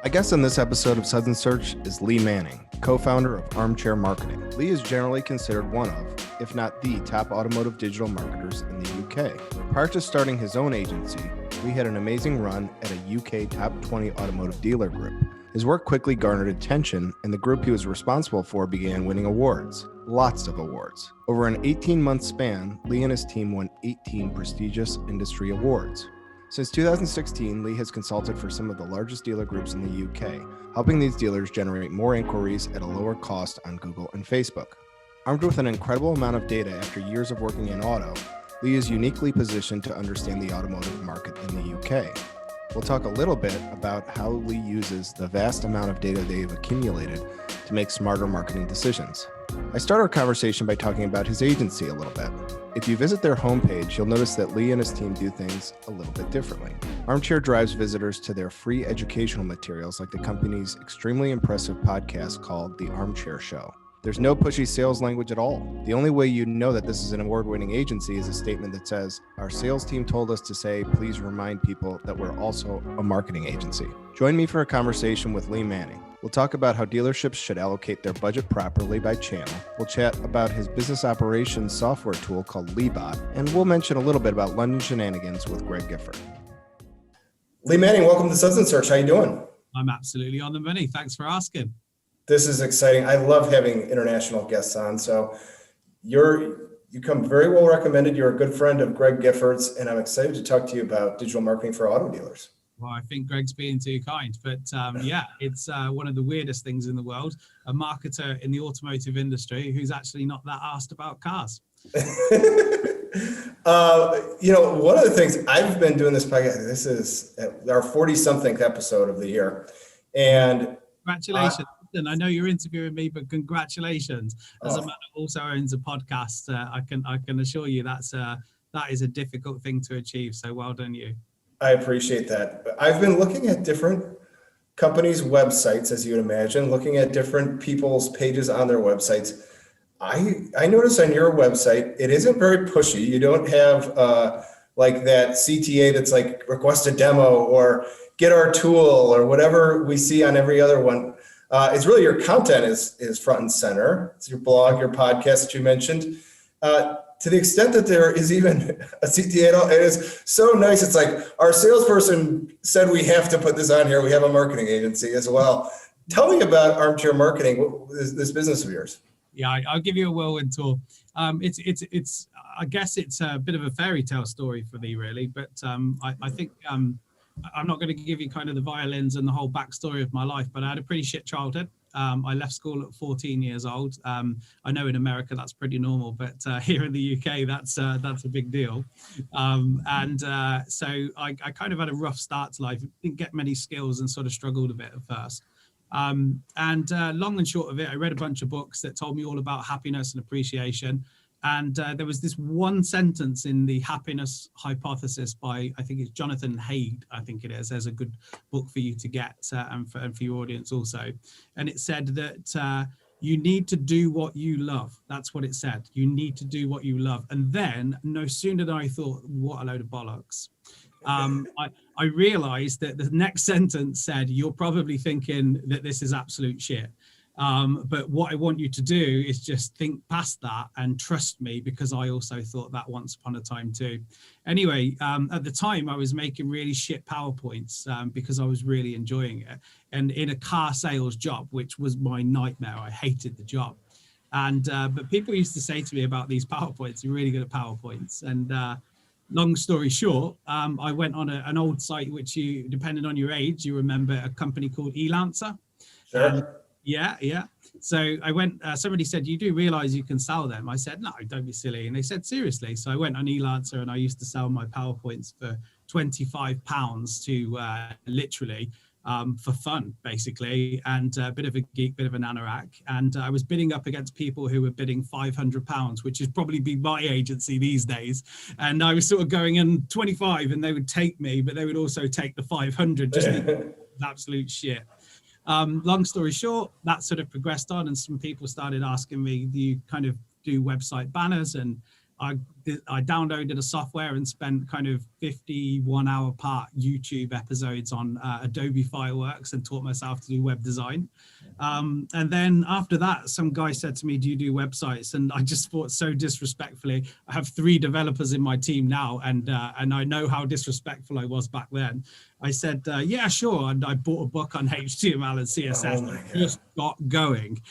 My guest on this episode of Suds Search is Lee Manning, co-founder of Armchair Marketing. Lee is generally considered one of, if not the top automotive digital marketers in the UK. Prior to starting his own agency, Lee had an amazing run at a UK top 20 automotive dealer group. His work quickly garnered attention, and the group he was responsible for began winning awards. Lots of awards. Over an 18-month span, Lee and his team won 18 prestigious industry awards. Since 2016, Lee has consulted for some of the largest dealer groups in the UK, helping these dealers generate more inquiries at a lower cost on Google and Facebook. Armed with an incredible amount of data after years of working in auto, Lee is uniquely positioned to understand the automotive market in the UK. We'll talk a little bit about how Lee uses the vast amount of data they've accumulated to make smarter marketing decisions. I start our conversation by talking about his agency a little bit. If you visit their homepage, you'll notice that Lee and his team do things a little bit differently. Armchair drives visitors to their free educational materials like the company's extremely impressive podcast called The Armchair Show. There's no pushy sales language at all. The only way you know that this is an award-winning agency is a statement that says, "Our sales team told us to say, please remind people that we're also a marketing agency." Join me for a conversation with Lee Manning. We'll talk about how dealerships should allocate their budget properly by channel. We'll chat about his business operations software tool called LeeBot, and we'll mention a little bit about London shenanigans with Greg Gifford. Lee Manning, welcome to Suds Search. How you doing? I'm absolutely on the money. Thanks for asking. This is exciting. I love having international guests on. So you come very well recommended. You're a good friend of Greg Gifford's, and I'm excited to talk to you about digital marketing for auto dealers. Well, I think Greg's being too kind, but yeah, it's one of the weirdest things in the world. A marketer in the automotive industry who's actually not that asked about cars. One of the things I've been doing this podcast, this is our 40-something episode of the year. And congratulations. And I know you're interviewing me, but congratulations. As a man who also owns a podcast, I can assure you that is a difficult thing to achieve. So well done you. I appreciate that. I've been looking at different companies' websites, as you would imagine, looking at different people's pages on their websites. I noticed on your website, it isn't very pushy. You don't have like that CTA that's like request a demo or get our tool or whatever we see on every other one. It's really your content is front and center. It's your blog, your podcast that you mentioned. To the extent that there is even a CTA, it is so nice. It's like our salesperson said we have to put this on here. We have a marketing agency as well. Tell me about Armchair Marketing, this business of yours. Yeah, I'll give you a whirlwind tour. It's I guess it's a bit of a fairy tale story for me, really. But I think I'm not going to give you kind of the violins and the whole backstory of my life, but I had a pretty shit childhood. I left school at 14 years old. I know in America that's pretty normal, but here in the UK, that's a big deal. So I kind of had a rough start to life, didn't get many skills and sort of struggled a bit at first. Long and short of it, I read a bunch of books that told me all about happiness and appreciation. And there was this one sentence in the Happiness Hypothesis by, I think it's Jonathan Haidt, I think it is. There's a good book for you to get and for your audience also. And it said that you need to do what you love. That's what it said. You need to do what you love. And then no sooner than I thought, what a load of bollocks. I realized that the next sentence said, you're probably thinking that this is absolute shit. But what I want you to do is just think past that and trust me, because I also thought that once upon a time too. Anyway, at the time I was making really shit PowerPoints because I was really enjoying it, and in a car sales job, which was my nightmare. I hated the job. And but people used to say to me about these PowerPoints, you're really good at PowerPoints. And long story short, I went on an old site, which you, depending on your age, you remember a company called Elancer. Sure. Yeah. So I went, somebody said, you do realize you can sell them? I said, no, don't be silly. And they said, seriously. So I went on Elancer and I used to sell my PowerPoints for £25 to literally for fun, basically, and a bit of a geek, bit of an anorak. And I was bidding up against people who were bidding £500, which is probably be my agency these days. And I was sort of going in 25 and they would take me, but they would also take the 500, just absolute shit. Long story short, that sort of progressed on, and some people started asking me, do you kind of do website banners? And I downloaded a software and spent kind of 51-hour part YouTube episodes on Adobe Fireworks and taught myself to do web design. And then after that, some guy said to me, do you do websites? And I just thought so disrespectfully, I have 3 developers in my team now, and I know how disrespectful I was back then. I said, yeah, sure. And I bought a book on HTML and CSS, just got going.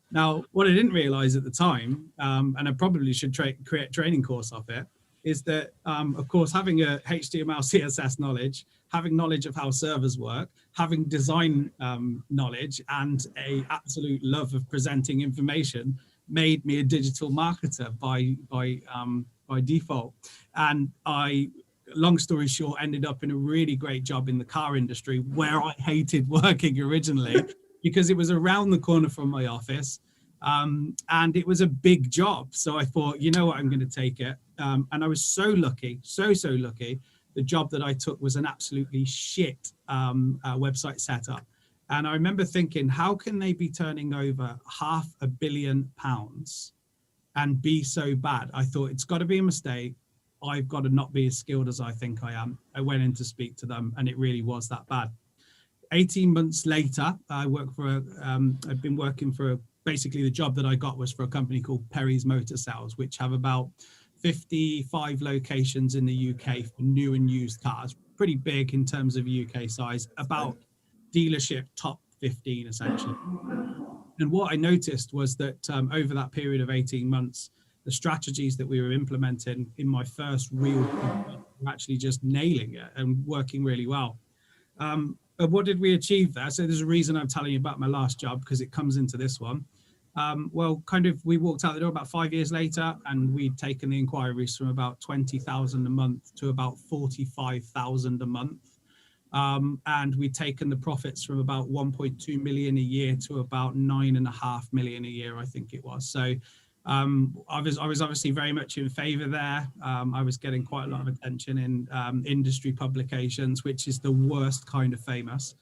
Now, what I didn't realize at the time, and I probably should create a training course of it, is that, of course, having a HTML, CSS knowledge, having knowledge of how servers work, having design knowledge, and a absolute love of presenting information made me a digital marketer by default. And I, long story short, ended up in a really great job in the car industry where I hated working originally because it was around the corner from my office. And it was a big job. So I thought, you know what, I'm going to take it. And I was so lucky, so lucky. The job that I took was an absolutely shit website setup. And I remember thinking, how can they be turning over £500 million and be so bad? I thought, it's got to be a mistake. I've got to not be as skilled as I think I am. I went in to speak to them, and it really was that bad. 18 months later, I've been working for basically the job that I got was for a company called Perry's Motor Sales, which have about 55 locations in the UK for new and used cars. Pretty big in terms of UK size, about dealership top 15 essentially. And what I noticed was that over that period of 18 months, the strategies that we were implementing in my first real job were actually just nailing it and working really well. But what did we achieve there? So there's a reason I'm telling you about my last job, because it comes into this one. Well, we walked out the door about 5 years later, and we'd taken the inquiries from about 20,000 a month to about 45,000 a month. And we'd taken the profits from about 1.2 million a year to about 9.5 million a year, I think it was. So I was obviously very much in favor there. I was getting quite a lot of attention in industry publications, which is the worst kind of famous.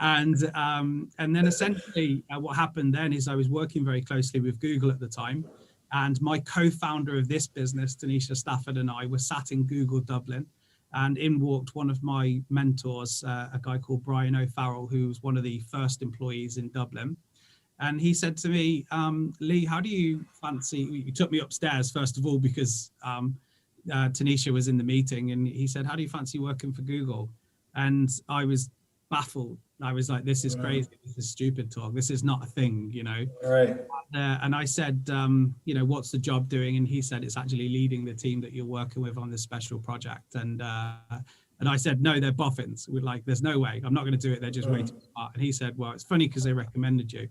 And then essentially what happened then is I was working very closely with Google at the time, and my co-founder of this business, Tanisha Stafford, and I were sat in Google Dublin, and in walked one of my mentors, a guy called Brian O'Farrell, who was one of the first employees in Dublin. And he said to me, Lee, how do you fancy, he took me upstairs first of all because Tanisha was in the meeting, and he said, how do you fancy working for Google? And I was baffled. I was like, this is crazy. This is stupid talk. This is not a thing, you know. Right. And I said, you know, what's the job doing? And he said, it's actually leading the team that you're working with on this special project. And I said, no, they're boffins. We're like, there's no way. I'm not going to do it. They're just way too smart. And he said, well, it's funny because they recommended you.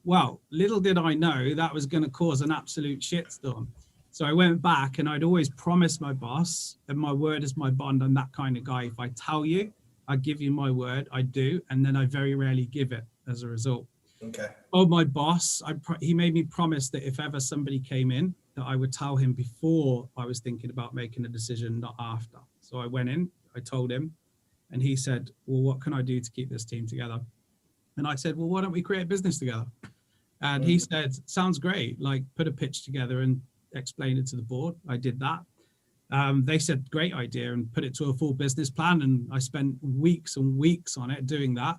Well, little did I know that was going to cause an absolute shitstorm. So I went back, and I'd always promised my boss, and my word is my bond. I'm that kind of guy. If I tell you, I give you my word, I do. And then I very rarely give it as a result. Okay. Oh, my boss, he made me promise that if ever somebody came in, that I would tell him before I was thinking about making a decision, not after. So I went in, I told him, and he said, well, what can I do to keep this team together? And I said, well, why don't we create a business together? And he said, sounds great. Like, put a pitch together and explain it to the board. I did that. They said, great idea, and put it to a full business plan. And I spent weeks and weeks on it doing that.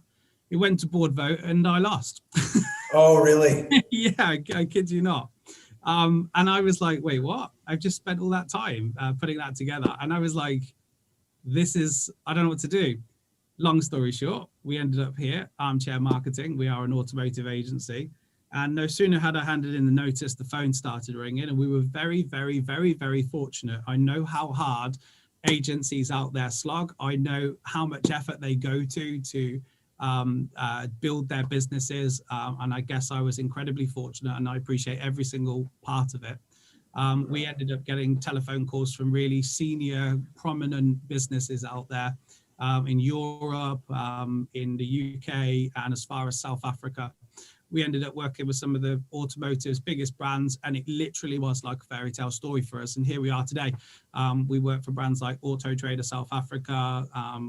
It went to board vote and I lost. Oh, really? Yeah, I kid you not. And I was like, wait, what? I've just spent all that time putting that together. And I was like, I don't know what to do. Long story short, we ended up here, Armchair Marketing. We are an automotive agency. And no sooner had I handed in the notice, the phone started ringing, and we were very, very, very, very fortunate. I know how hard agencies out there slog. I know how much effort they go to build their businesses. And I guess I was incredibly fortunate, and I appreciate every single part of it. We ended up getting telephone calls from really senior, prominent businesses out there in Europe, in the UK, and as far as South Africa. we ended up working with some of the automotive's biggest brands, and it literally was like a fairy tale story for us. And here we are today. We work for brands like Auto Trader South Africa.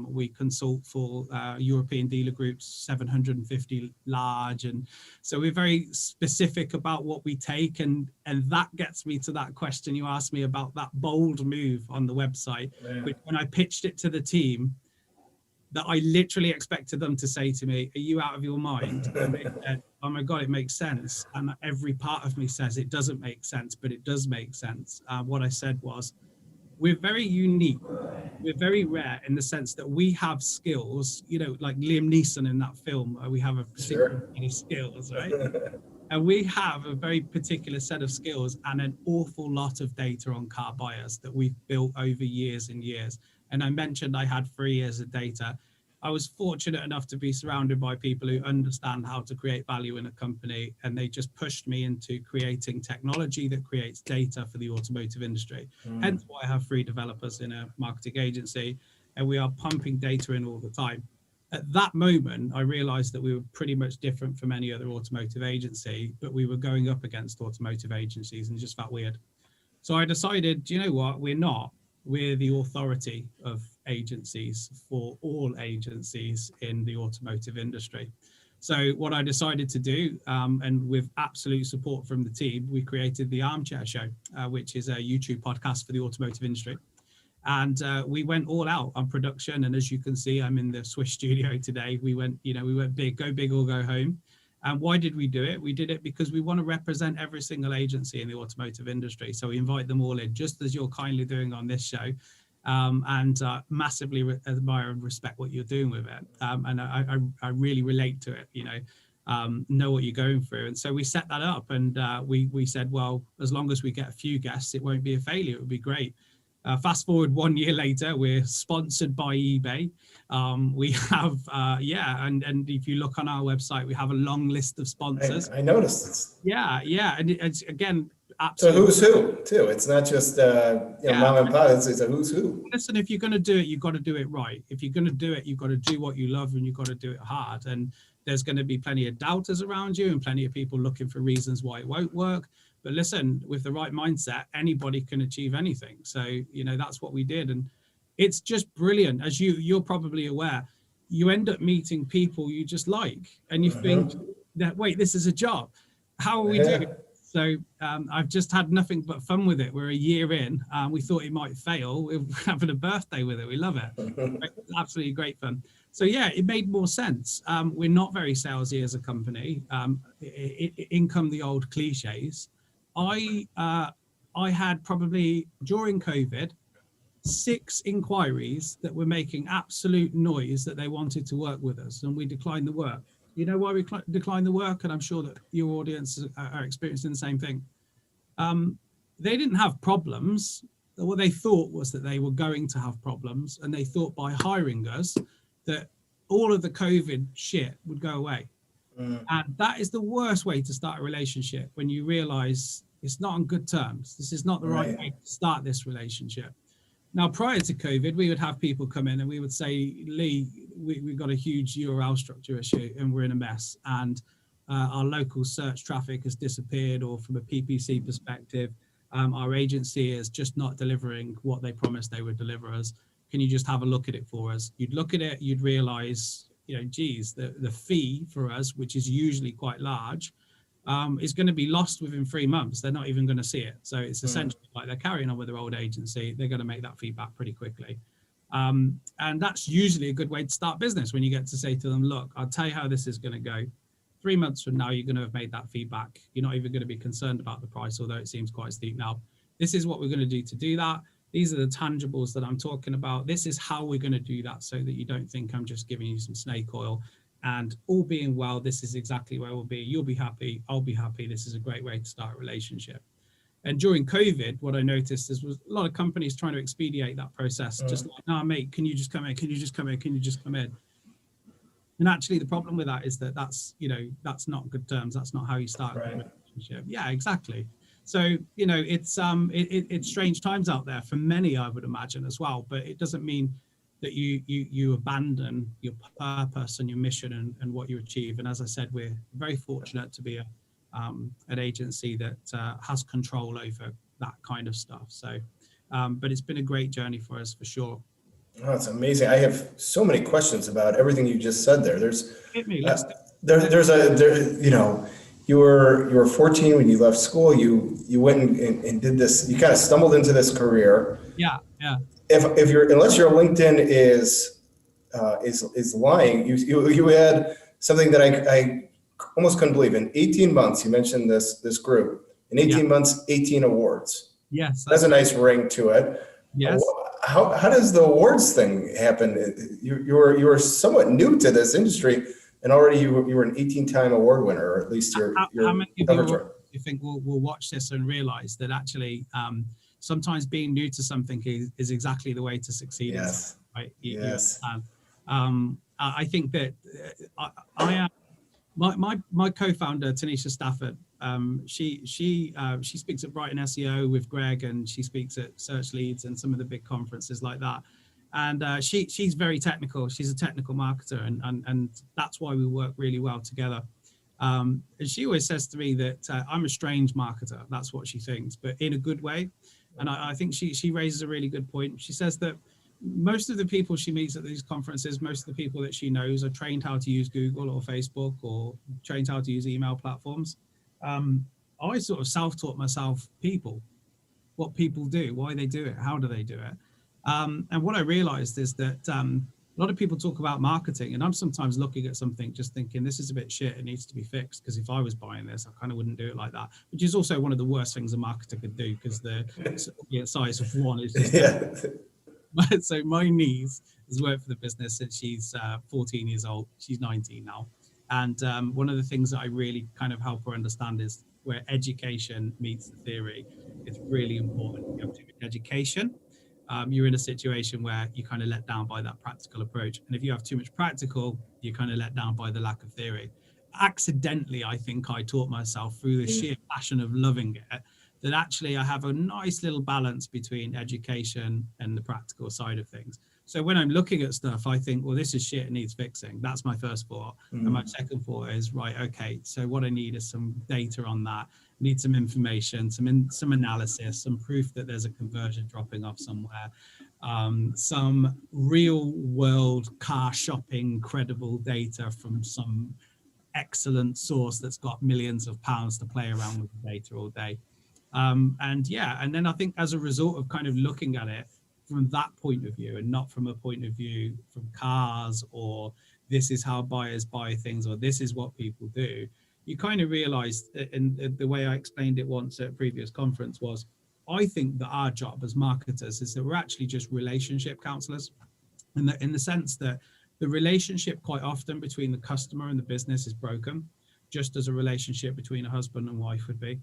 We consult for European dealer groups, 750 large. And so we're very specific about what we take. And that gets me to that question you asked me about that bold move on the website. Which when I pitched it to the team, that I literally expected them to say to me, "Are you out of your mind?" And they said, "Oh my God, it makes sense." And every part of me says it doesn't make sense, but it does make sense. What I said was, we're very unique. We're very rare in the sense that we have skills, you know, like Liam Neeson in that film, we have a particular set of skills, right? And we have a very particular set of skills and an awful lot of data on car buyers that we've built over years and years. And I mentioned I had 3 years of data. I was fortunate enough to be surrounded by people who understand how to create value in a company, and they just pushed me into creating technology that creates data for the automotive industry. Hence why I have 3 developers in a marketing agency, and we are pumping data in all the time. At that moment, I realized that we were pretty much different from any other automotive agency, but we were going up against automotive agencies, and it just felt weird. So I decided, do you know what? We're not. We're the authority of agencies for all agencies in the automotive industry. So what I decided to do, and with absolute support from the team, we created the Armchair Show, which is a YouTube podcast for the automotive industry. And we went all out on production. And as you can see, I'm in the Swiss studio today. We went big, go big or go home. And why did we do it? We did it because we want to represent every single agency in the automotive industry. So we invite them all in, just as you're kindly doing on this show, and massively admire and respect what you're doing with it. And I really relate to it, know what you're going through. And so we set that up, and we said, well, as long as we get a few guests, it won't be a failure. It would be great. Fast forward 1 year later, we're sponsored by eBay. We have, and if you look on our website, we have a long list of sponsors. I noticed. Yeah, and it's again, absolutely. So who's who too? It's not just mom and pop. It's a who's who. Listen, if you're going to do it, you've got to do it right. If you're going to do it, you've got to do what you love, and you've got to do it hard. And there's going to be plenty of doubters around you, and plenty of people looking for reasons why it won't work. But listen, with the right mindset, anybody can achieve anything. So, that's what we did. And it's just brilliant. As you're probably aware, you end up meeting people you just like, and you think that, wait, this is a job. How are we doing it? So I've just had nothing but fun with it. We're a year in. We thought it might fail. We're having a birthday with it. We love it. Absolutely great fun. So yeah, it made more sense. We're not very salesy as a company. In come the old cliches. I had probably during COVID 6 inquiries that were making absolute noise that they wanted to work with us, and we declined the work. You know why we declined the work? And I'm sure that your audience are experiencing the same thing. They didn't have problems. What they thought was that they were going to have problems, and they thought by hiring us that all of the COVID shit would go away. And that is the worst way to start a relationship, when you realize it's not on good terms. This is not the right way to start this relationship. Now, prior to COVID, we would have people come in and we would say, Lee, we've got a huge URL structure issue and we're in a mess. And our local search traffic has disappeared, or from a PPC perspective, our agency is just not delivering what they promised they would deliver us. Can you just have a look at it for us? You'd look at it, you'd realize, geez, the fee for us, which is usually quite large, is going to be lost within 3 months. They're not even going to see it. So it's essentially like they're carrying on with their old agency. They're going to make that feedback pretty quickly. And that's usually a good way to start business, when you get to say to them, look, I'll tell you how this is going to go. 3 months from now, you're going to have made that feedback. You're not even going to be concerned about the price, although it seems quite steep now. This is what we're going to do that. These are the tangibles that I'm talking about. This is how we're going to do that, so that you don't think I'm just giving you some snake oil. And all being well, this is exactly where we'll be. You'll be happy. I'll be happy. This is a great way to start a relationship. And during COVID, what I noticed was a lot of companies trying to expedite that process. Just like, no, mate, can you just come in? Can you just come in? Can you just come in? And actually, the problem with that is that that's not good terms. That's not how you start a relationship. Yeah, exactly. So, it's strange times out there for many, I would imagine, as well. But it doesn't mean that you abandon your purpose and your mission and what you achieve. And as I said, we're very fortunate to be an agency that has control over that kind of stuff. So, but it's been a great journey for us, for sure. Oh, it's amazing. I have so many questions about everything you just said there. Hit me. Let's You know, you were 14 when you left school. You went and did this. You kind of stumbled into this career. Yeah. If unless your LinkedIn is lying, you had something that I almost couldn't believe. In 18 months, you mentioned this group. In 18 months, 18 awards. Yes, that's a nice ring to it. Yes. How does the awards thing happen? You were somewhat new to this industry, and already you were an 18-time award winner, or at least your how many of you think will watch this and realize that actually sometimes being new to something is exactly the way to succeed? Yes. Right? Yes. I think that my co-founder Tanisha Stafford, she speaks at Brighton SEO with Greg, and she speaks at Search Leads and some of the big conferences like that. And she's very technical. She's a technical marketer, and that's why we work really well together. And she always says to me that I'm a strange marketer. That's what she thinks, but in a good way. And I think she raises a really good point. She says that most of the people she meets at these conferences, most of the people that she knows are trained how to use Google or Facebook, or trained how to use email platforms. I sort of self-taught myself what people do, why they do it, how do they do it. And what I realized is that a lot of people talk about marketing, and I'm sometimes looking at something just thinking this is a bit shit, it needs to be fixed, because if I was buying this, I kind of wouldn't do it like that, which is also one of the worst things a marketer could do, because the size of one is just So my niece has worked for the business since she's 14 years old. She's 19 now. And one of the things that I really kind of help her understand is where education meets the theory. It's really important. You have too much education, you're in a situation where you're kind of let down by that practical approach. And if you have too much practical, you're kind of let down by the lack of theory. Accidentally, I think I taught myself through the sheer passion of loving it, that actually I have a nice little balance between education and the practical side of things. So when I'm looking at stuff, I think, well, this is shit, it needs fixing. That's my first thought. And my second thought is, right, okay, so what I need is some data on that. I need some information, some analysis, some proof that there's a conversion dropping off somewhere, some real world car shopping credible data from some excellent source that's got millions of pounds to play around with the data all day. And then I think as a result of kind of looking at it from that point of view, and not from a point of view from cars, or this is how buyers buy things, or this is what people do, you kind of realize, and the way I explained it once at a previous conference was, I think that our job as marketers is that we're actually just relationship counselors, in the sense that the relationship quite often between the customer and the business is broken, just as a relationship between a husband and wife would be.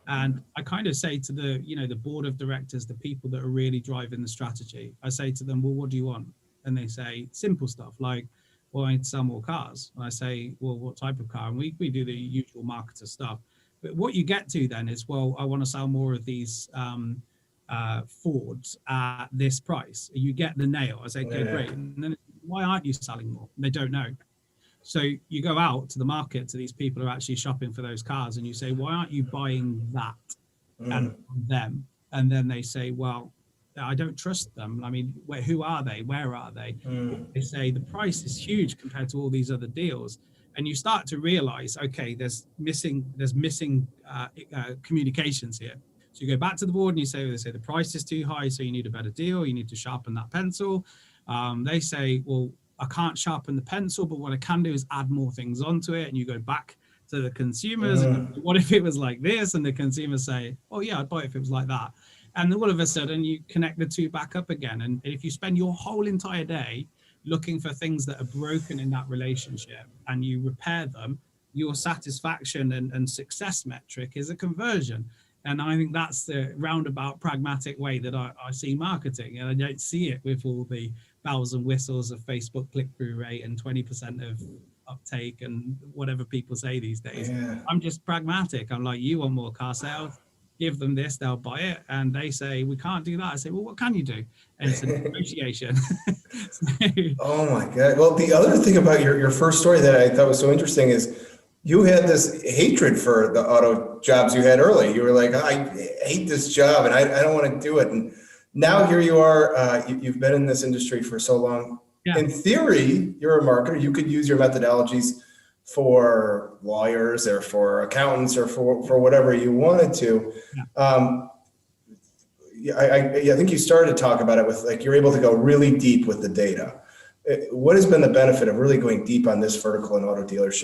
And I kind of say to the board of directors, the people that are really driving the strategy, I say to them, well, what do you want? And they say simple stuff like, well, I need to sell more cars. And I say, well, what type of car? And we do the usual marketer stuff. But what you get to then is, well, I want to sell more of these Fords at this price. You get the nail. I say, okay, great. And then why aren't you selling more? And they don't know. So you go out to the market, to these people who are actually shopping for those cars, and you say, why aren't you buying that and them? And then they say, well, I don't trust them. I mean, who are they? Where are they? They say the price is huge compared to all these other deals. And you start to realize, okay, there's missing communications here. So you go back to the board and they say the price is too high, so you need a better deal. You need to sharpen that pencil. They say, well, I can't sharpen the pencil, but what I can do is add more things onto it. And you go back to the consumers and what if it was like this? And the consumers say, oh yeah, I'd buy it if it was like that. And all of a sudden you connect the two back up again. And if you spend your whole entire day looking for things that are broken in that relationship and you repair them, your satisfaction and success metric is a conversion. And I think that's the roundabout pragmatic way that I see marketing. And I don't see it with all the bells and whistles of Facebook click-through rate and 20% of uptake and whatever people say these days. I'm just pragmatic. I'm like, you want more car sales? give them this, they'll buy it. And they say, we can't do that. I say, well, what can you do? And it's a negotiation. Oh my God. Well, the other thing about your first story that I thought was so interesting is you had this hatred for the auto jobs you had early. You were like, I hate this job and I don't want to do it. And now here you are, you've been in this industry for so long. Yeah. In theory, you're a marketer. You could use your methodologies for lawyers or for accountants or for whatever you wanted to. Yeah. I think you started to talk about it with like, you're able to go really deep with the data. What has been the benefit of really going deep on this vertical in auto dealers?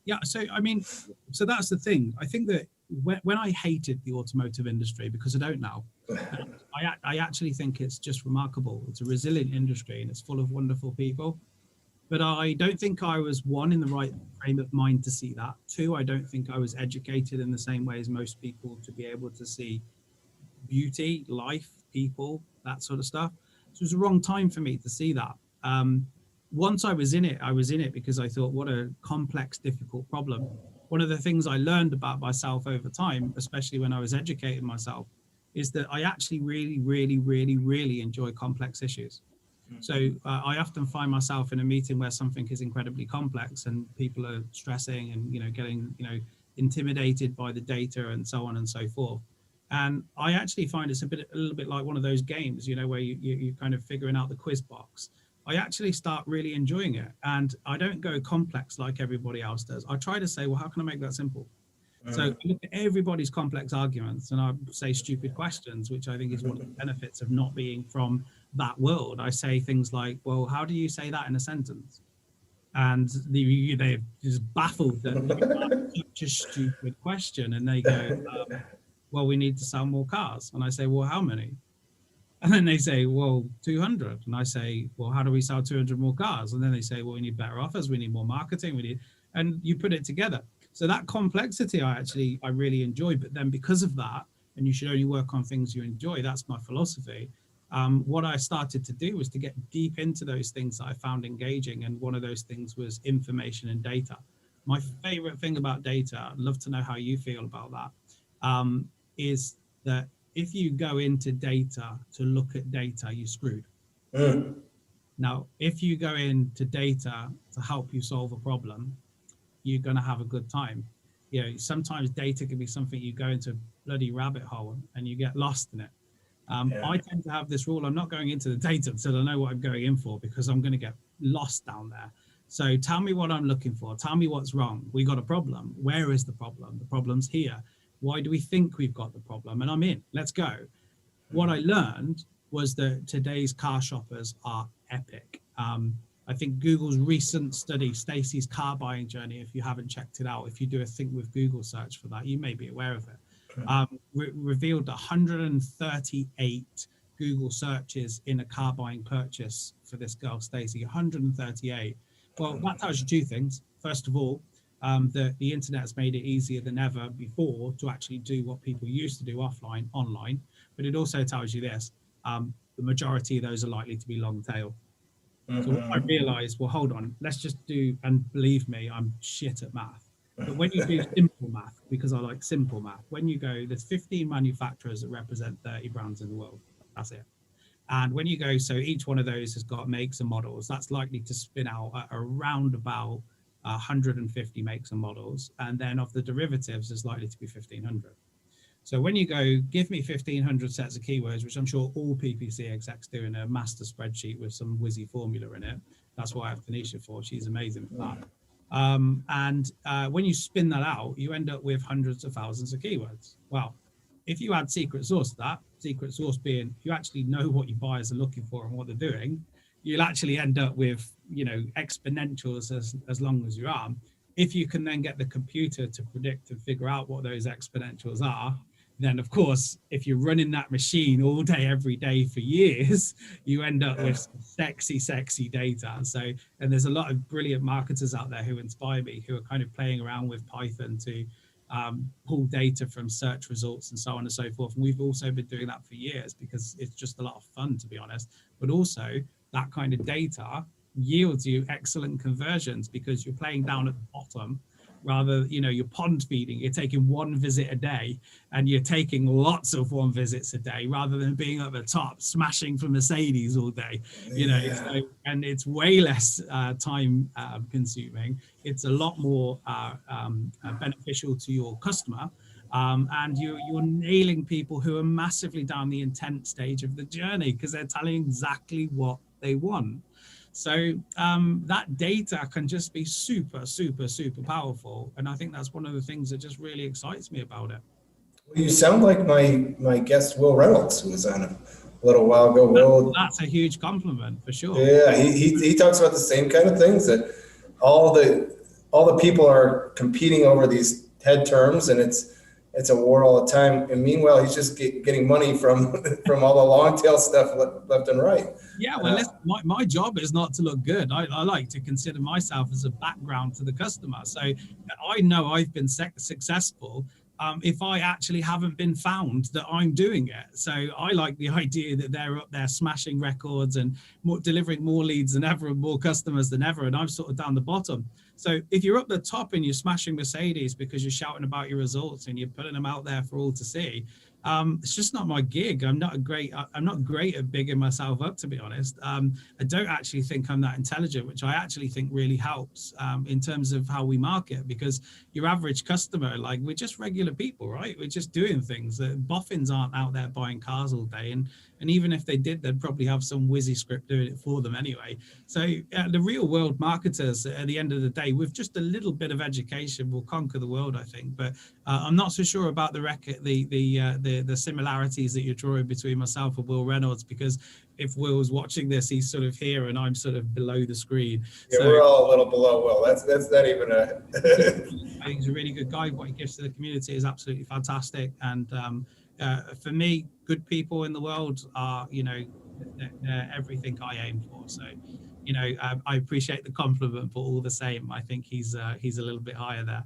Yeah, so that's the thing. I think that when I hated the automotive industry, because I don't now, I actually think it's just remarkable. It's a resilient industry and it's full of wonderful people. But I don't think I was, one, in the right frame of mind to see that. Two, I don't think I was educated in the same way as most people to be able to see beauty, life, people, that sort of stuff. So it was the wrong time for me to see that. Once I was in it because I thought, what a complex, difficult problem. One of the things I learned about myself over time, especially when I was educating myself, is that I actually really, really, really, really enjoy complex issues. So I often find myself in a meeting where something is incredibly complex and people are stressing and, getting, intimidated by the data and so on and so forth. And I actually find it's a little bit like one of those games, where you're kind of figuring out the quiz box. I actually start really enjoying it. And I don't go complex like everybody else does. I try to say, well, how can I make that simple? So I look at everybody's complex arguments and I say stupid questions, which I think is one of the benefits of not being from that world. I say things like, well, how do you say that in a sentence? And they're just baffled that such a stupid question. And they go, well, we need to sell more cars. And I say, well, how many? And then they say, well, 200. And I say, well, how do we sell 200 more cars? And then they say, well, we need better offers. We need more marketing. And you put it together. So that complexity, I really enjoy. But then because of that, and you should only work on things you enjoy, that's my philosophy. What I started to do was to get deep into those things that I found engaging. And one of those things was information and data. My favorite thing about data, I'd love to know how you feel about that, is that if you go into data to look at data, you're screwed. Now, if you go into data to help you solve a problem, you're going to have a good time. Sometimes data can be something you go into a bloody rabbit hole and you get lost in it. I tend to have this rule. I'm not going into the data until I know what I'm going in for, because I'm going to get lost down there. So tell me what I'm looking for. Tell me what's wrong. We got a problem. Where is the problem? The problem's here. Why do we think we've got the problem? And I'm in. Let's go. What I learned was that today's car shoppers are epic. I think Google's recent study, Stacey's car buying journey, if you haven't checked it out, if you do a Think with Google search for that, you may be aware of it, revealed 138 Google searches in a car buying purchase for this girl, Stacey, 138. Well, that tells you two things. First of all, that the internet has made it easier than ever before to actually do what people used to do offline, online. But it also tells you this, the majority of those are likely to be long tail. So what I realized, well, hold on, let's just do, and believe me, I'm shit at math. But when you do simple math, because I like simple math, when you go, there's 15 manufacturers that represent 30 brands in the world. That's it. And when you go, so each one of those has got makes and models, that's likely to spin out at around about 150 makes and models. And then of the derivatives, there's likely to be 1,500. So when you go, give me 1,500 sets of keywords, which I'm sure all PPC execs do in a master spreadsheet with some whizzy formula in it. That's what I have Tanisha for. She's amazing for that. When you spin that out, you end up with hundreds of thousands of keywords. Well, if you add secret sauce to that, secret sauce being you actually know what your buyers are looking for and what they're doing, you'll actually end up with, exponentials as long as you are. If you can then get the computer to predict and figure out what those exponentials are, then of course, if you're running that machine all day, every day for years, you end up with some sexy data. So, and there's a lot of brilliant marketers out there who inspire me, who are kind of playing around with Python to pull data from search results and so on and so forth. And we've also been doing that for years because it's just a lot of fun, to be honest. But also that kind of data yields you excellent conversions because you're playing down at the bottom rather, you're pond feeding, you're taking one visit a day, and you're taking lots of one visits a day, rather than being at the top smashing for Mercedes all day. So, and it's way less time consuming. It's a lot more beneficial to your customer. And you're nailing people who are massively down the intent stage of the journey, because they're telling exactly what they want. So that data can just be super, super, super powerful. And I think that's one of the things that just really excites me about it. Well, you sound like my guest, Will Reynolds, who was on a little while ago. Will, that's a huge compliment for sure. Yeah, he talks about the same kind of things, that all the people are competing over these head terms, and it's a war all the time. And meanwhile, he's just getting money from all the long tail stuff left and right. Yeah, well, listen, my job is not to look good. I like to consider myself as a background to the customer. So I know I've been successful if I actually haven't been found that I'm doing it. So I like the idea that they're up there smashing records and delivering more leads than ever and more customers than ever, and I'm sort of down the bottom. So if you're up the top and you're smashing Mercedes because you're shouting about your results and you're putting them out there for all to see, it's just not my gig. I'm not great at bigging myself up, to be honest. I don't actually think I'm that intelligent, which I actually think really helps in terms of how we market, because your average customer, like, we're just regular people, right? We're just doing things. Boffins aren't out there buying cars all day, and even if they did, they'd probably have some whizzy script doing it for them anyway. So the real world marketers, at the end of the day, with just a little bit of education, will conquer the world, I think. But I'm not so sure about the similarities that you're drawing between myself and Will Reynolds, because if Will's watching this, he's sort of here and I'm sort of below the screen. Yeah, so, we're all a little below Will. That's not even a. I think he's a really good guy. What he gives to the community is absolutely fantastic. And for me, good people in the world are, they're everything I aim for. So, I appreciate the compliment, but all the same, I think he's a little bit higher there.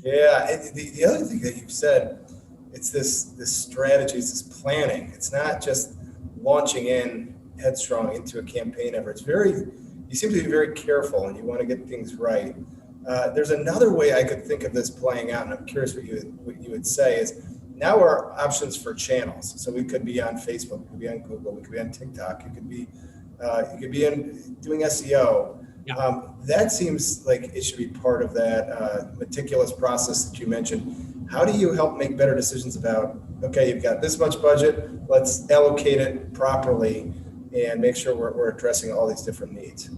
Yeah, the other thing that you've said, it's this strategy, it's this planning. It's not just launching in headstrong into a campaign effort. You seem to be very careful, and you want to get things right. There's another way I could think of this playing out, and I'm curious what you would say is, now our options for channels. So we could be on Facebook, we could be on Google, we could be on TikTok, you could be doing SEO. Yeah. That seems like it should be part of that meticulous process that you mentioned. How do you help make better decisions about, okay, you've got this much budget, let's allocate it properly and make sure we're addressing all these different needs?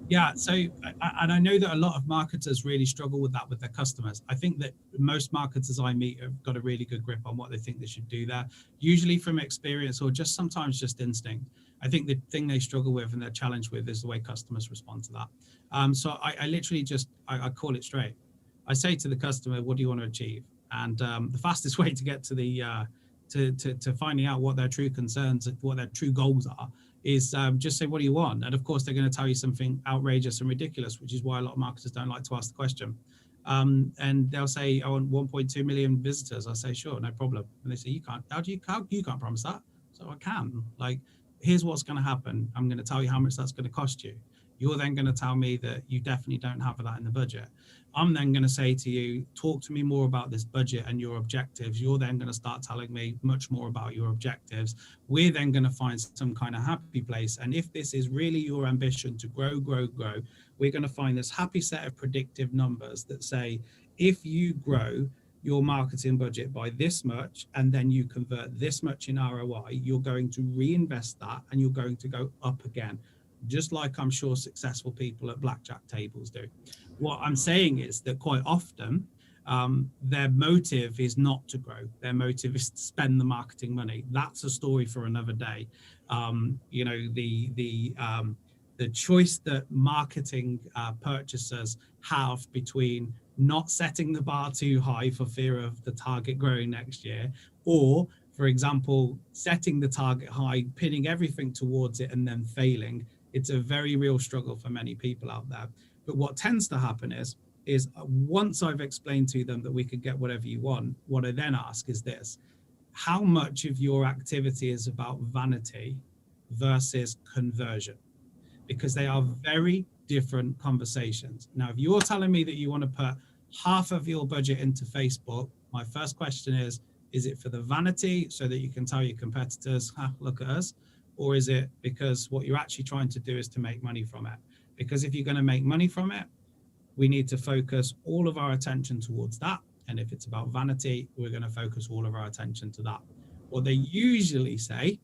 Yeah, so, and I know that a lot of marketers really struggle with that with their customers. I think that most marketers I meet have got a really good grip on what they think they should do there, usually from experience or just sometimes just instinct. I think the thing they struggle with and they're challenged with is the way customers respond to that. So I literally just, I call it straight. I say to the customer, what do you want to achieve? And the fastest way to get to the, to finding out what their true concerns, what their true goals are, is just say, what do you want? And of course, they're going to tell you something outrageous and ridiculous, which is why a lot of marketers don't like to ask the question. And they'll say, I want 1.2 million visitors. I say, sure, no problem. And they say, you can't promise that? So I can. Like, here's what's going to happen. I'm going to tell you how much that's going to cost you. You're then going to tell me that you definitely don't have that in the budget. I'm then going to say to you, talk to me more about this budget and your objectives. You're then going to start telling me much more about your objectives. We're then going to find some kind of happy place. And if this is really your ambition to grow, we're going to find this happy set of predictive numbers that say, if you grow your marketing budget by this much, and then you convert this much in ROI, you're going to reinvest that and you're going to go up again, just like I'm sure successful people at blackjack tables do. What I'm saying is that quite often their motive is not to grow. Their motive is to spend the marketing money. That's a story for another day. The choice that marketing purchasers have between not setting the bar too high for fear of the target growing next year, or, for example, setting the target high, pinning everything towards it and then failing. It's a very real struggle for many people out there. But what tends to happen is once I've explained to them that we could get whatever you want, what I then ask is this: how much of your activity is about vanity versus conversion? Because they are very different conversations. Now, if you're telling me that you want to put half of your budget into Facebook, my first question is it for the vanity so that you can tell your competitors, look at us? Or is it because what you're actually trying to do is to make money from it? Because if you're going to make money from it, we need to focus all of our attention towards that. And if it's about vanity, we're going to focus all of our attention to that. What they usually say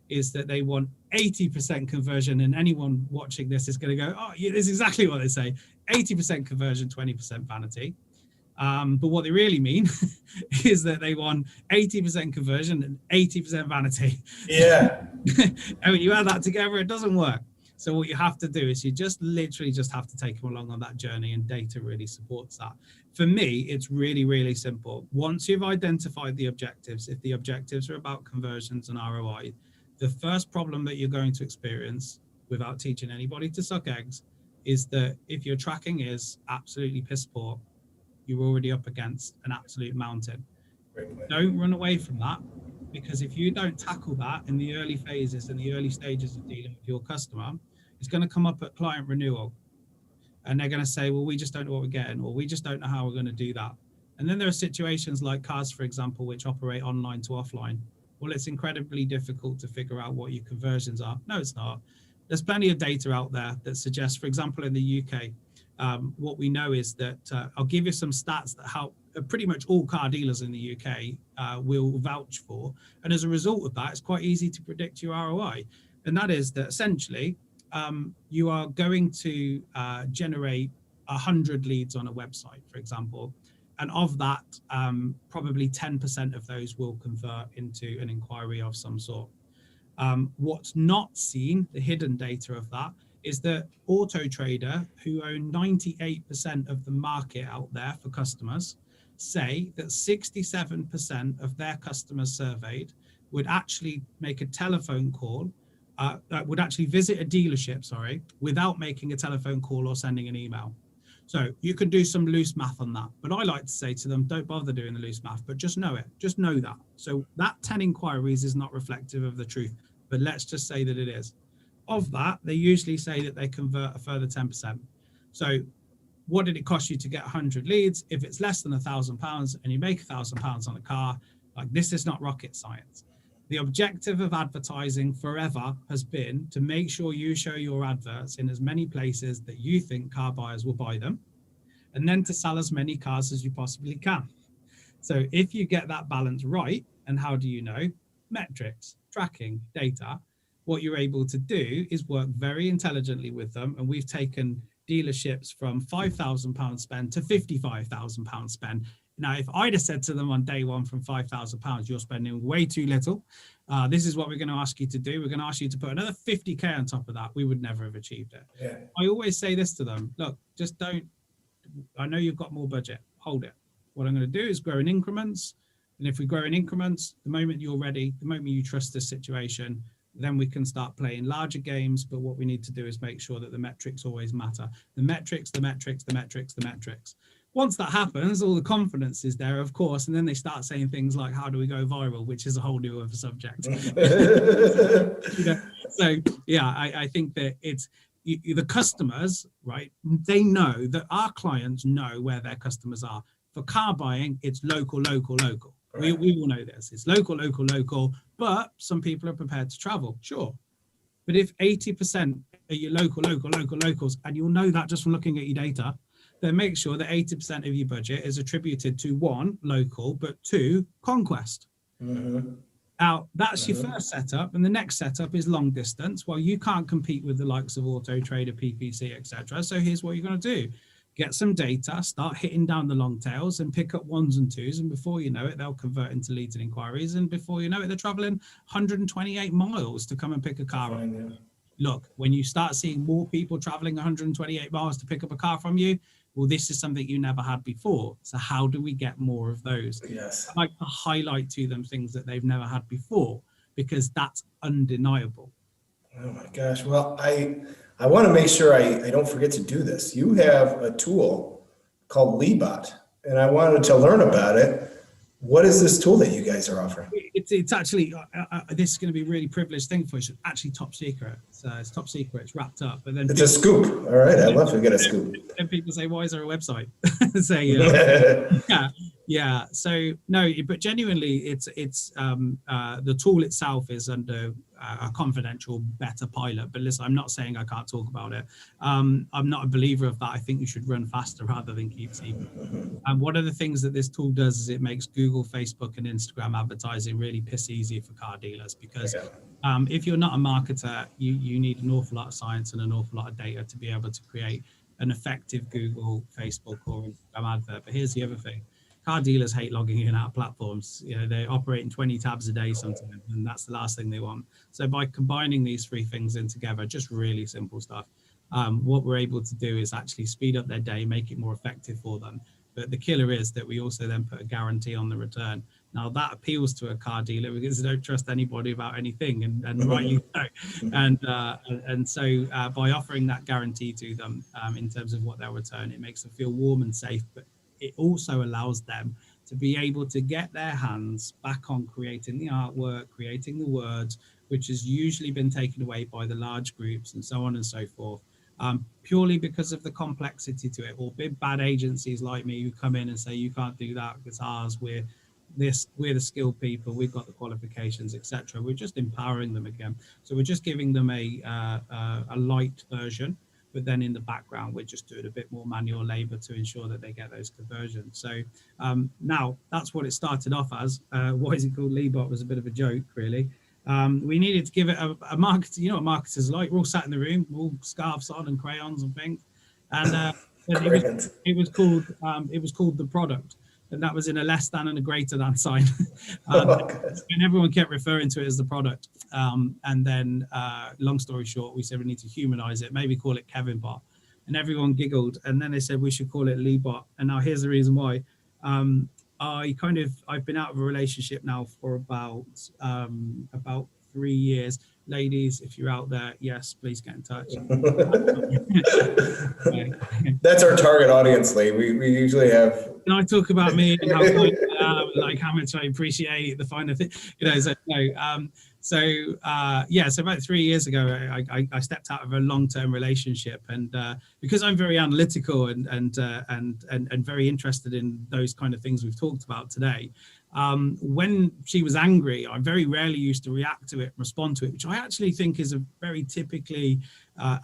is that they want 80% conversion, and anyone watching this is going to go, oh, yeah, this is exactly what they say. 80% conversion, 20% vanity. But what they really mean is that they want 80% conversion and 80% vanity. Yeah. And when you add that together, it doesn't work. So what you have to do is you just literally just have to take them along on that journey, and data really supports that. For me, it's really, really simple. Once you've identified the objectives, if the objectives are about conversions and ROI, the first problem that you're going to experience, without teaching anybody to suck eggs, is that if your tracking is absolutely piss poor, you're already up against an absolute mountain. Don't run away from that, because if you don't tackle that in the early phases and the early stages of dealing with your customer, it's going to come up at client renewal, and they're going to say, well, we just don't know what we're getting, or we just don't know how we're going to do that. And then there are situations like cars, for example, which operate online to offline. Well, it's incredibly difficult to figure out what your conversions are. No, it's not. There's plenty of data out there that suggests, for example, in the UK, what we know is that I'll give you some stats that help pretty much all car dealers in the UK will vouch for. And as a result of that, it's quite easy to predict your ROI. And that is that essentially you are going to generate 100 leads on a website, for example. And of that, probably 10% of those will convert into an inquiry of some sort. What's not seen, the hidden data of that, is that Auto Trader, who own 98% of the market out there for customers, say that 67% of their customers surveyed would actually make a telephone call, would actually visit a dealership, without making a telephone call or sending an email. So you can do some loose math on that, but I like to say to them, don't bother doing the loose math, but just know it, just know that. So that 10 inquiries is not reflective of the truth, but let's just say that it is. Of that, they usually say that they convert a further 10%. So what did it cost you to get 100 leads? If it's less than £1,000 and you make £1,000 on a car, like, this is not rocket science. The objective of advertising forever has been to make sure you show your adverts in as many places that you think car buyers will buy them, and then to sell as many cars as you possibly can. So if you get that balance right, and how do you know? Metrics, tracking, data. What you're able to do is work very intelligently with them. And we've taken dealerships from £5,000 spend to £55,000 spend. Now, if I'd have said to them on day one from £5,000, you're spending way too little. This is what we're going to ask you to do. We're going to ask you to put another 50K on top of that. We would never have achieved it. Yeah. I always say this to them, look, just don't, I know you've got more budget, hold it. What I'm going to do is grow in increments. And if we grow in increments, the moment you're ready, the moment you trust this situation, then we can start playing larger games. But what we need to do is make sure that the metrics always matter. The metrics, the metrics, the metrics, the metrics. Once that happens, all the confidence is there, of course, and then they start saying things like, how do we go viral, which is a whole new other subject. So, yeah, I think that it's the customers, right? They know that our clients know where their customers are. For car buying, it's local, local, local. Right. We all know this. It's local, local, local, but some people are prepared to travel, sure. But if 80% are your local, local, local, locals, and you'll know that just from looking at your data, then make sure that 80% of your budget is attributed to one, local, but two, conquest. Mm-hmm. Now, that's your first setup, and the next setup is long distance. Well, you can't compete with the likes of Auto Trader, PPC, etc. So here's what you're going to do. Get some data, start hitting down the long tails and pick up ones and twos. And before you know it, they'll convert into leads and inquiries. And before you know it, they're traveling 128 miles to come and pick a car up. Yeah. Look, when you start seeing more people traveling 128 miles to pick up a car from you, well, this is something you never had before. So how do we get more of those? Yes. I like to highlight to them things that they've never had before, because that's undeniable. Oh my gosh. Well, I want to make sure I don't forget to do this. You have a tool called Leadbot, and I wanted to learn about it. What is this tool that you guys are offering? It's actually, this is going to be a really privileged thing for you. It's actually top secret. So it's top secret. It's wrapped up. But then It's a scoop. All right. I love to get a scoop. And people say, why is there a website? Say, yeah. So no, but genuinely, it's the tool itself is under a confidential beta pilot. But listen, I'm not saying I can't talk about it. I'm not a believer of that. I think you should run faster rather than keep secret. And one of the things that this tool does is it makes Google, Facebook, and Instagram advertising really piss easy for car dealers, because if you're not a marketer, you need an awful lot of science and an awful lot of data to be able to create an effective Google, Facebook, or Instagram advert. But here's the other thing. Car dealers hate logging in and out of platforms. You know, they're operating 20 tabs a day sometimes, and that's the last thing they want. So by combining these three things in together, just really simple stuff, what we're able to do is actually speed up their day, make it more effective for them. But the killer is that we also then put a guarantee on the return. Now that appeals to a car dealer because they don't trust anybody about anything, and rightly so. And so by offering that guarantee to them in terms of what they'll return, it makes them feel warm and safe. But it also allows them to be able to get their hands back on creating the artwork, creating the words, which has usually been taken away by the large groups and so on and so forth. Purely because of the complexity to it, or big bad agencies like me who come in and say, you can't do that, it's ours, we're the skilled people, we've got the qualifications, etc. We're just empowering them again. So we're just giving them a light version, but then in the background, we're just doing a bit more manual labor to ensure that they get those conversions. So now that's what it started off as. Why is it called Leebot was a bit of a joke, really. We needed to give it a market. You know what marketers like? We're all sat in the room, all scarves on and crayons and things, and it was called The Product, and that was in a less than and a greater than sign. And everyone kept referring to it as The Product. And then, long story short, we said we need to humanize it, maybe call it Kevin Bot, and everyone giggled. And then they said we should call it Leebot. And now here's the reason why. I've been out of a relationship now for about 3 years. Ladies, if you're out there, yes, please get in touch. That's our target audience, Lee. We usually have. And I talk about me and how like how much I appreciate the finer thing, you know. So no, so about 3 years ago, I stepped out of a long-term relationship, and because I'm very analytical and very interested in those kind of things we've talked about today. When she was angry, I very rarely used to react to it, respond to it, which I actually think is a very typically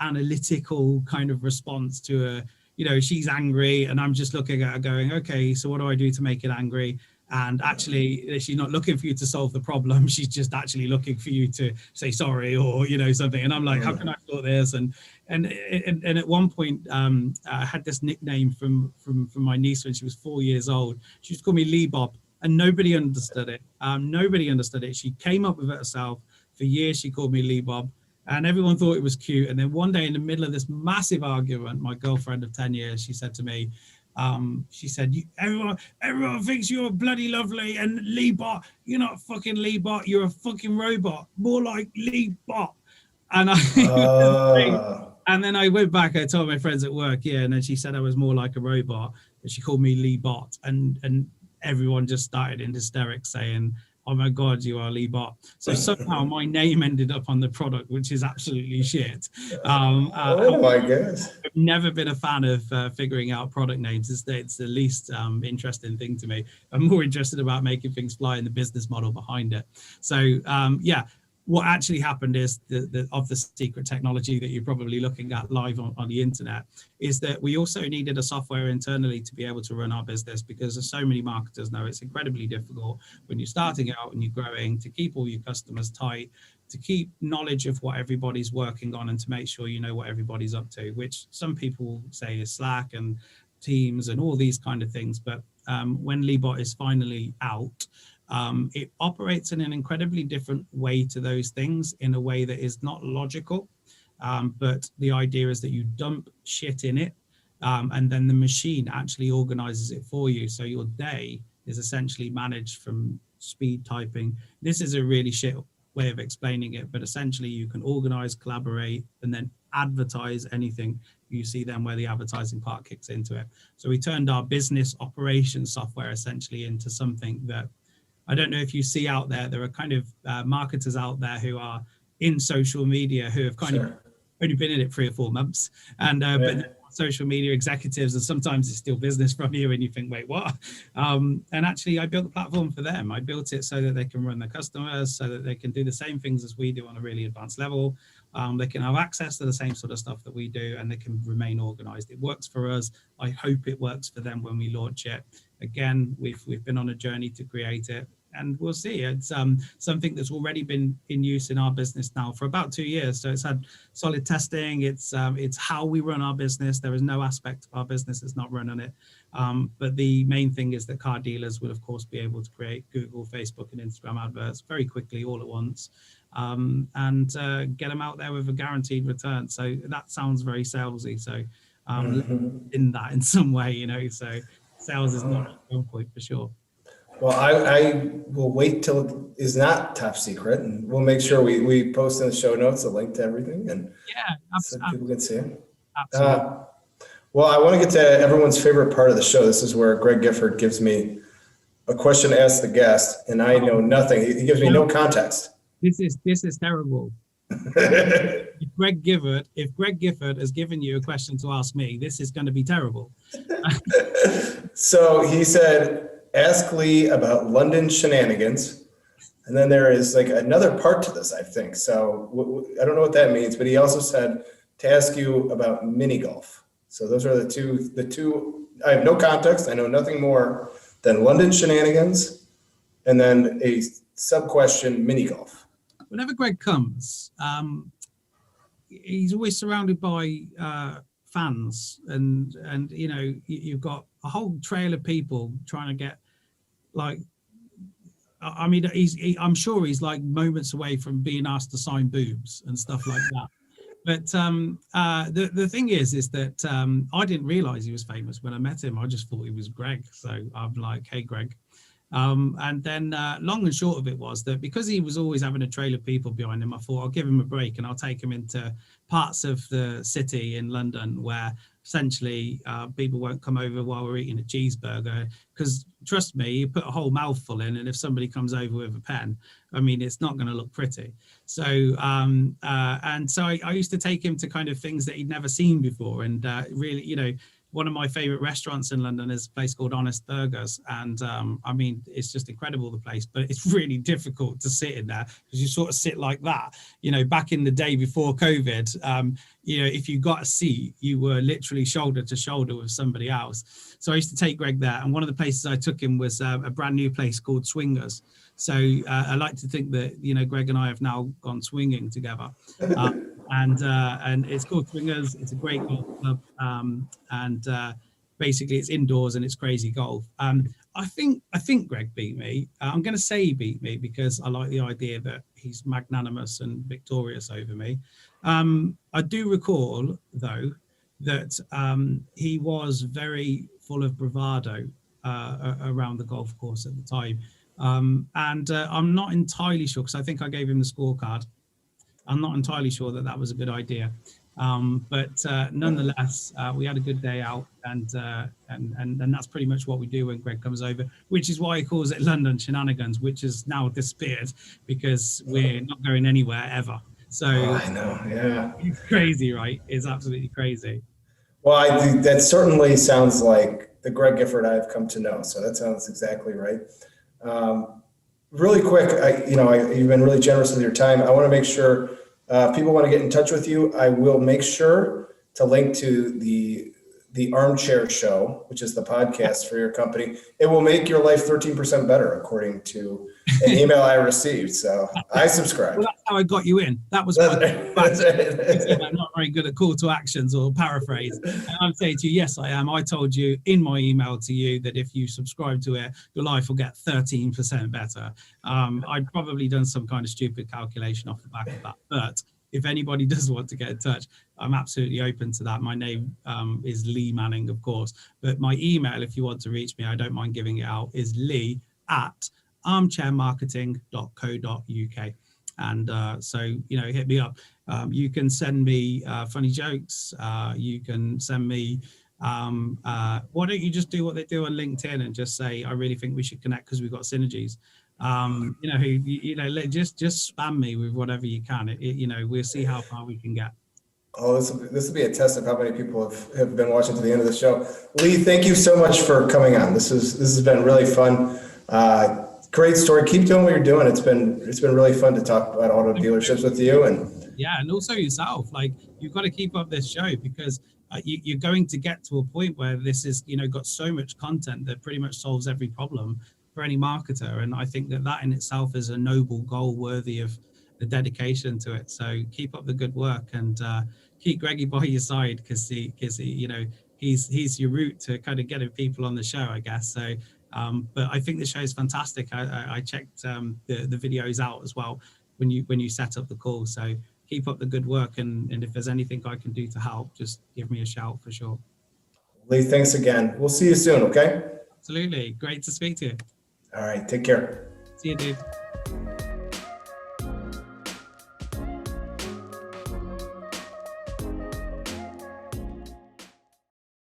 analytical kind of response to a, you know, she's angry and I'm just looking at her going, okay, so what do I do to make it angry? And actually, she's not looking for you to solve the problem. She's just actually looking for you to say sorry, or, you know, something. And I'm like, how can I sort this? And at one point, I had this nickname from my niece when she was 4 years old. She used to call me Lee Bob, and nobody understood it. Nobody understood it. She came up with it herself. For years, she called me Lee Bob, and everyone thought it was cute. And then one day, in the middle of this massive argument, my girlfriend of 10 years, she said to me, she said, everyone thinks you're bloody lovely, and Leebot, you're not fucking Leebot, you're a fucking robot, more like Leebot. And and then I went back, I told my friends at work, and then she said I was more like a robot, but she called me Leebot, and everyone just started in hysterics saying, oh my God, you are Leebot. So somehow my name ended up on the product, which is absolutely shit. Oh my gosh. I've never been a fan of figuring out product names. It's the least interesting thing to me. I'm more interested about making things fly and the business model behind it. So what actually happened is the secret technology that you're probably looking at live on the internet is that we also needed a software internally to be able to run our business, because as so many marketers know, it's incredibly difficult when you're starting out and you're growing to keep all your customers tight, to keep knowledge of what everybody's working on, and to make sure you know what everybody's up to, which some people say is Slack and Teams and all these kind of things. But when Leebot is finally out, it operates in an incredibly different way to those things, in a way that is not logical. But the idea is that you dump shit in it, and then the machine actually organizes it for you. So your day is essentially managed from speed typing. This is a really shit way of explaining it, but essentially you can organize, collaborate, and then advertise anything, you see then where the advertising part kicks into it. So we turned our business operations software essentially into something that, I don't know if you see out there, there are kind of marketers out there who are in social media who have kind of only been in it 3 or 4 months, and but social media executives, and sometimes it's still business from you and you think, wait, what? And actually I built the platform for them. I built it so that they can run their customers, so that they can do the same things as we do on a really advanced level. They can have access to the same sort of stuff that we do, and they can remain organized. It works for us. I hope it works for them when we launch it. Again, we've been on a journey to create it, and we'll see. It's something that's already been in use in our business now for about 2 years. So it's had solid testing. It's how we run our business. There is no aspect of our business that's not run on it. But the main thing is that car dealers will, of course, be able to create Google, Facebook, and Instagram adverts very quickly, all at once, and get them out there with a guaranteed return. So that sounds very salesy. So in that in some way, you know, so sales is not at one point for sure. Well, I will wait till it is not top secret, and we'll make sure we post in the show notes a link to everything, and so people can see it. Absolutely. Well, I want to get to everyone's favorite part of the show. This is where Greg Gifford gives me a question to ask the guest, and I know nothing. He gives me no context. This is terrible. If Greg Gifford has given you a question to ask me, this is going to be terrible. So he said, ask Lee about London shenanigans. And then there is like another part to this, I think. So I don't know what that means, but he also said to ask you about mini golf. So those are the two, I have no context. I know nothing more than London shenanigans and then a sub question, mini golf. Whenever Greg comes, he's always surrounded by fans, and you know, you've got a whole trail of people trying to get, like, I mean, I'm sure he's like moments away from being asked to sign boobs and stuff like that. But the thing is that I didn't realize he was famous when I met him. I just thought he was Greg. So I'm like, hey, Greg. And then long and short of it was that because he was always having a trail of people behind him, I thought I'll give him a break and I'll take him into parts of the city in London where essentially people won't come over while we're eating a cheeseburger, because trust me, you put a whole mouthful in, and if somebody comes over with a pen, I mean, it's not going to look pretty. So and so I used to take him to kind of things that he'd never seen before, and really, you know, one of my favorite restaurants in London is a place called Honest Burgers. And I mean, it's just incredible, the place, but it's really difficult to sit in there because you sort of sit like that. You know, back in the day before COVID, you know, if you got a seat, you were literally shoulder to shoulder with somebody else. So I used to take Greg there. And one of the places I took him was a brand new place called Swingers. So I like to think that, you know, Greg and I have now gone swinging together. And it's called Swingers. It's a great golf club, and basically it's indoors and it's crazy golf. I think Greg beat me. I'm going to say he beat me because I like the idea that he's magnanimous and victorious over me. I do recall, though, that he was very full of bravado around the golf course at the time. And I'm not entirely sure, because I think I gave him the scorecard. I'm not entirely sure that that was a good idea, but nonetheless, we had a good day out, and that's pretty much what we do when Greg comes over, which is why he calls it London Shenanigans, which has now disappeared because we're not going anywhere ever. So I know, yeah, it's crazy, right? It's absolutely crazy. Well, I think that certainly sounds like the Greg Gifford I've come to know. So that sounds exactly right. Really quick, you've been really generous with your time. I want to make sure people want to get in touch with you. I will make sure to link to the Armchair Show, which is the podcast for your company. It will make your life 13% better, according to an email I received. So I subscribe. Well, that's how I got you in. That was I'm not very good at call to actions or paraphrase. And I'm saying to you, yes, I am. I told you in my email to you that if you subscribe to it, your life will get 13% better. I'd probably done some kind of stupid calculation off the back of that. But if anybody does want to get in touch, I'm absolutely open to that. My name is Lee Manning, of course. But my email, if you want to reach me, I don't mind giving it out, is lee@armchairmarketing.co.uk. And so, you know, hit me up. You can send me funny jokes. You can send me, why don't you just do what they do on LinkedIn and just say, I really think we should connect because we've got synergies. You know, just spam me with whatever you can. You know, we'll see how far we can get. Oh, this will be a test of how many people have been watching to the end of the show. Lee, thank you so much for coming on. This has been really fun. Great story. Keep doing what you're doing. It's been really fun to talk about auto dealerships with you. And yeah, and also yourself. Like, you've got to keep up this show because you're going to get to a point where this is, you know, got so much content that pretty much solves every problem for any marketer. And I think that in itself is a noble goal worthy of the dedication to it. So keep up the good work and keep Greggy by your side because he, you know, he's your route to kind of getting people on the show, I guess. So, but I think the show is fantastic. I checked the videos out as well when you set up the call. So keep up the good work, and if there's anything I can do to help, just give me a shout for sure. Lee, thanks again. We'll see you soon, okay? Absolutely. Great to speak to you. All right, take care. See you, dude.